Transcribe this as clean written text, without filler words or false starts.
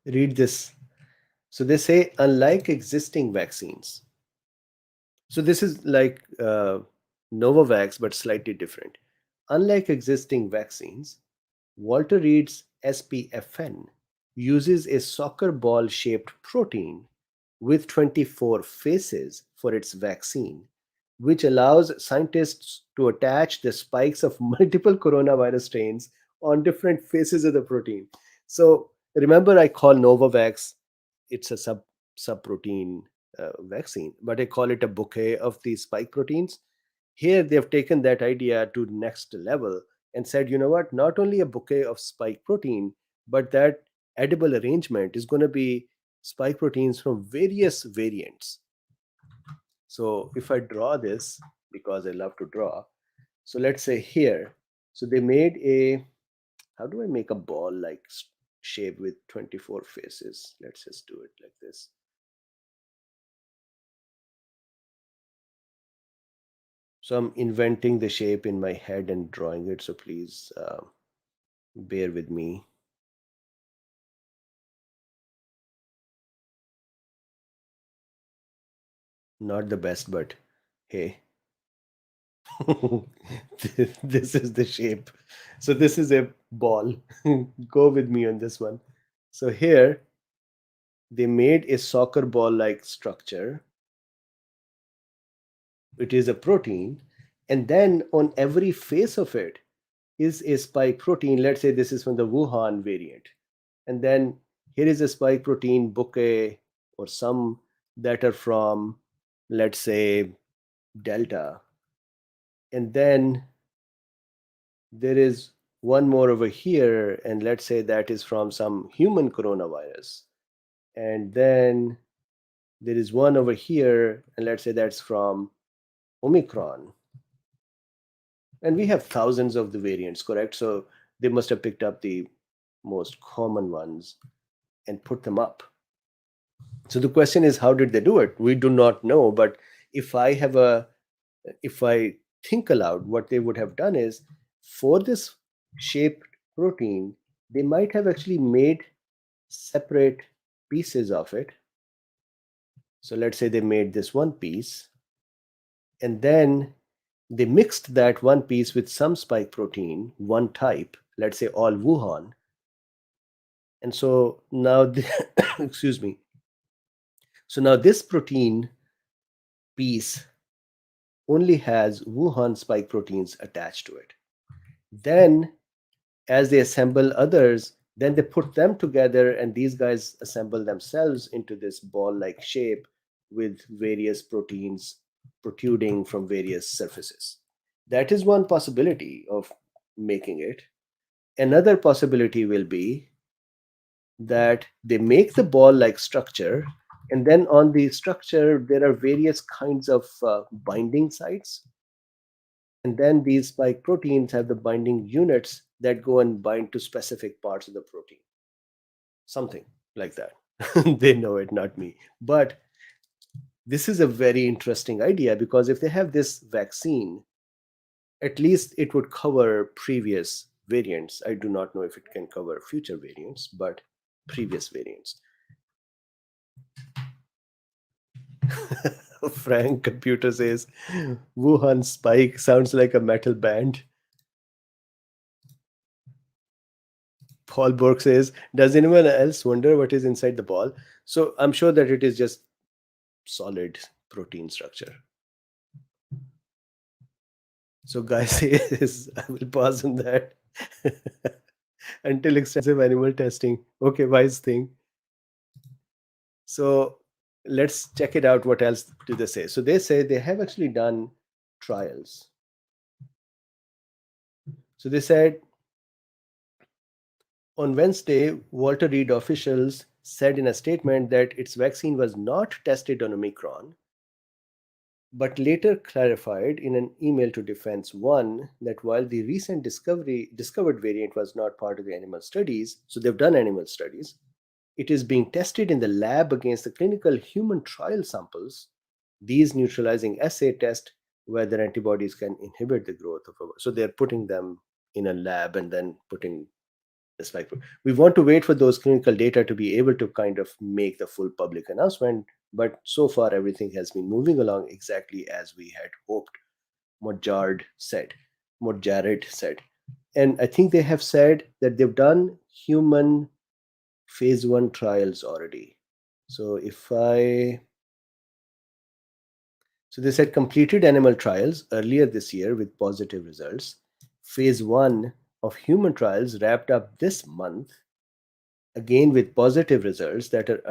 Read this. So they say, unlike existing vaccines, so this is like Novavax, but slightly different. Unlike existing vaccines, Walter Reed's SPFN uses a soccer ball shaped protein with 24 faces for its vaccine, which allows scientists to attach the spikes of multiple coronavirus strains on different faces of the protein. So remember, I call Novavax, it's a subprotein vaccine, but I call it a bouquet of these spike proteins. Here they've taken that idea to next level and said, you know what, not only a bouquet of spike protein, but that edible arrangement is going to be spike proteins from various variants. So if I draw this, because I love to draw, so let's say here, so they made a, how do I make a ball like shape with 24 faces? Let's just do it like this. So I'm inventing the shape in my head and drawing it. So please bear with me. Not the best, but hey, this is the shape. So this is a ball. Go with me on this one. So here they made a soccer ball like structure. It is a protein. And then on every face of it is a spike protein. Let's say this is from the Wuhan variant. And then here is a spike protein bouquet or some that are from, let's say, Delta. And then there is one more over here, and let's say that is from some human coronavirus. And then there is one over here, and let's say that's from Omicron. And we have thousands of the variants, correct? So they must have picked up the most common ones and put them up. So the question is, how did they do it? We do not know. But if I have a, if I think aloud, what they would have done is, for this shaped protein, they might have actually made separate pieces of it. So let's say they made this one piece, and then they mixed that one piece with some spike protein, one type, let's say all Wuhan. And so now, excuse me. So now this protein piece only has Wuhan spike proteins attached to it. Then, as they assemble others, then they put them together, and these guys assemble themselves into this ball like shape with various proteins protruding from various surfaces. That is one possibility of making it. Another possibility will be that they make the ball like structure, and then on the structure there are various kinds of binding sites, and then these spike proteins have the binding units that go and bind to specific parts of the protein, something like that. They know it, not me. But this is a very interesting idea, because if they have this vaccine, at least it would cover previous variants. I do not know if it can cover future variants, but previous variants. Frank Computer says Wuhan Spike sounds like a metal band. Paul Borg says, does anyone else wonder what is inside the ball? So I'm sure that it is just solid protein structure. So Guy says, I will pause on that until extensive animal testing. Okay, wise thing. So let's check it out. What else do they say? So they say they have actually done trials. So they said on Wednesday, Walter Reed officials said in a statement that its vaccine was not tested on Omicron, but later clarified in an email to Defense One that while the recent discovered variant was not part of the animal studies, so they've done animal studies, it is being tested in the lab against the clinical human trial samples. These neutralizing assay test whether antibodies can inhibit the growth of a. So they're putting them in a lab and then putting We want to wait for those clinical data to be able to kind of make the full public announcement, but so far everything has been moving along exactly as we had hoped. What Jared said. And I think they have said that they've done human phase 1 trials already. So they said completed animal trials earlier this year with positive results. Phase 1 of human trials wrapped up this month, again with positive results that are